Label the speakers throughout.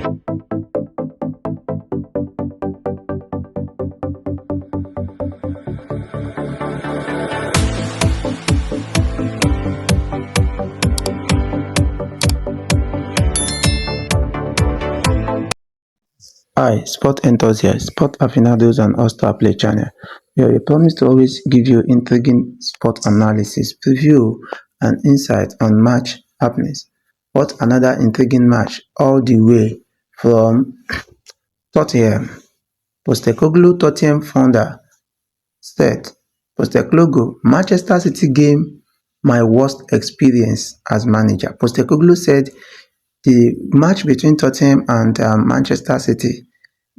Speaker 1: Hi, sport enthusiasts, sport aficionados and all-star play channel. We promise to always give you intriguing sport analysis, preview and insight on match happenings. What another intriguing match all the way from Tottenham. Postecoglou, Tottenham founder, said, Postecoglou, Manchester City game my worst experience as manager. Postecoglou said the match between Tottenham and Manchester City,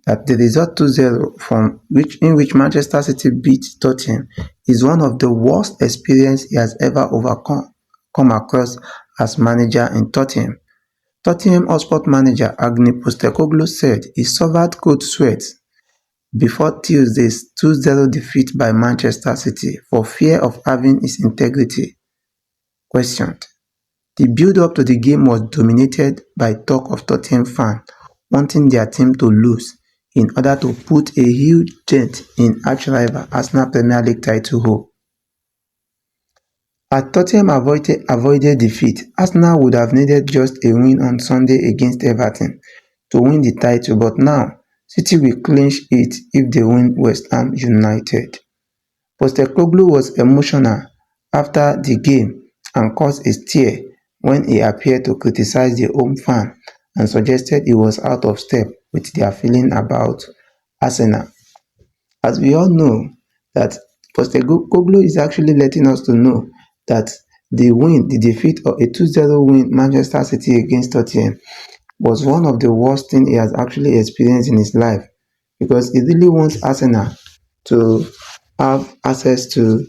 Speaker 1: that the result 2-0 in which Manchester City beat Tottenham, is one of the worst experiences he has ever come across as manager in Tottenham. Tottenham Hotspur manager Ange Postecoglou said he suffered cold sweats before Tuesday's 2-0 defeat by Manchester City for fear of having his integrity questioned. The build-up to the game was dominated by talk of Tottenham fans wanting their team to lose in order to put a huge dent in arch-rival Arsenal Premier League title hope. Had Tottenham avoided defeat, Arsenal would have needed just a win on Sunday against Everton to win the title, but now City will clinch it if they win West Ham United. Postecoglou was emotional after the game and caused a stir when he appeared to criticize the home fan and suggested he was out of step with their feeling about Arsenal. As we all know, that Postecoglou is actually letting us to know that the defeat of a 2-0 win Manchester City against Tottenham was one of the worst things he has actually experienced in his life, because he really wants Arsenal to have access to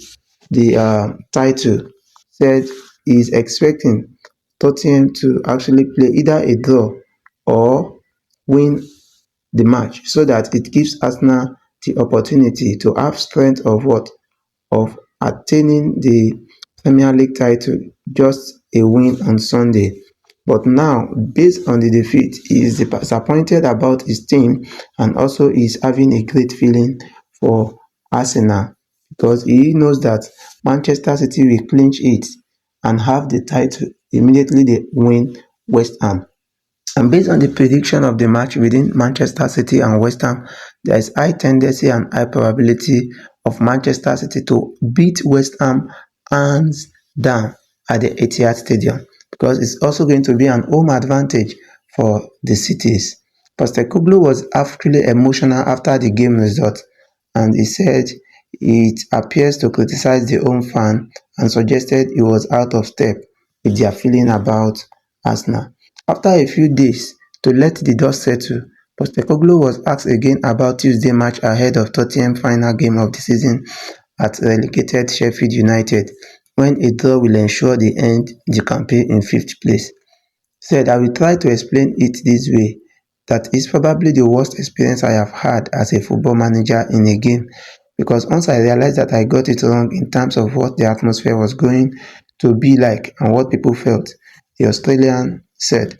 Speaker 1: the title. Said he is expecting Tottenham to actually play either a draw or win the match, so that it gives Arsenal the opportunity to have strength of attaining the Premier League title, just a win on Sunday. But now, based on the defeat, he is disappointed about his team, and also is having a great feeling for Arsenal, because he knows that Manchester City will clinch it and have the title immediately they win West Ham. And based on the prediction of the match within Manchester City and West Ham, there is high tendency and high probability of Manchester City to beat West Ham hands down at the Etihad Stadium, because it's also going to be an home advantage for the cities. Postecoglou was actually emotional after the game result, and he said it appears to criticize the home fan and suggested he was out of step with their feeling about Arsenal. After a few days to let the dust settle, Postecoglou was asked again about Tuesday match ahead of Tottenham's final game of the season at relegated Sheffield United, when a draw will ensure they end the campaign in 5th place. Said, I will try to explain it this way, that is probably the worst experience I have had as a football manager in a game, because once I realized that I got it wrong in terms of what the atmosphere was going to be like and what people felt, the Australian said,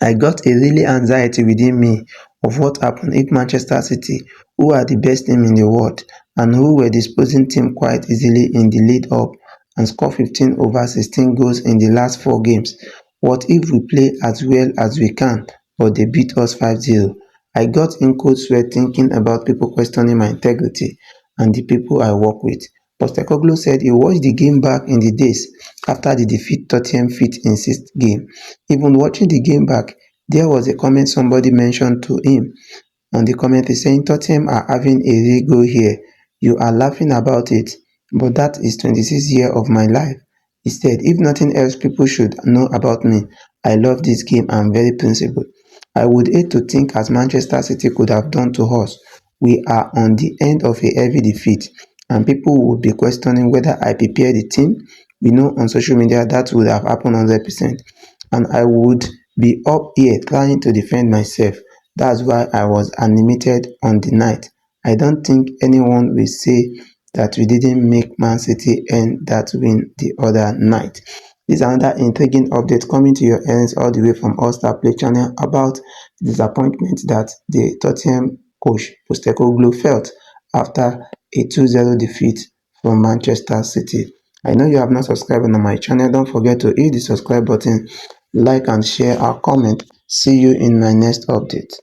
Speaker 1: I got a really anxiety within me of what happened if Manchester City, who are the best team in the world and who were disposing team quite easily in the lead up and score 15 over 16 goals in the last 4 games. What if we play as well as we can, but they beat us 5-0? I got in cold sweat thinking about people questioning my integrity and the people I work with. Postecoglou said he watched the game back in the days after the defeat Tottenham fit in 6th game. Even watching the game back, there was a comment somebody mentioned to him on the comment saying, Tottenham are having a real go here. You are laughing about it, but that is 26 years of my life. He said, if nothing else people should know about me, I love this game and very principled. I would hate to think as Manchester City could have done to us. We are on the end of a heavy defeat, and people would be questioning whether I prepared the team. We know on social media that would have happened 100%, and I would be up here trying to defend myself. That's why I was animated on the night. I don't think anyone will say that we didn't make Man City end that win the other night. This is another intriguing update coming to your ears all the way from All Star Play channel about the disappointment that the Tottenham coach Postecoglou felt after a 2-0 defeat from Manchester City. I know you have not subscribed on my channel. Don't forget to hit the subscribe button, like and share our comment. See you in my next update.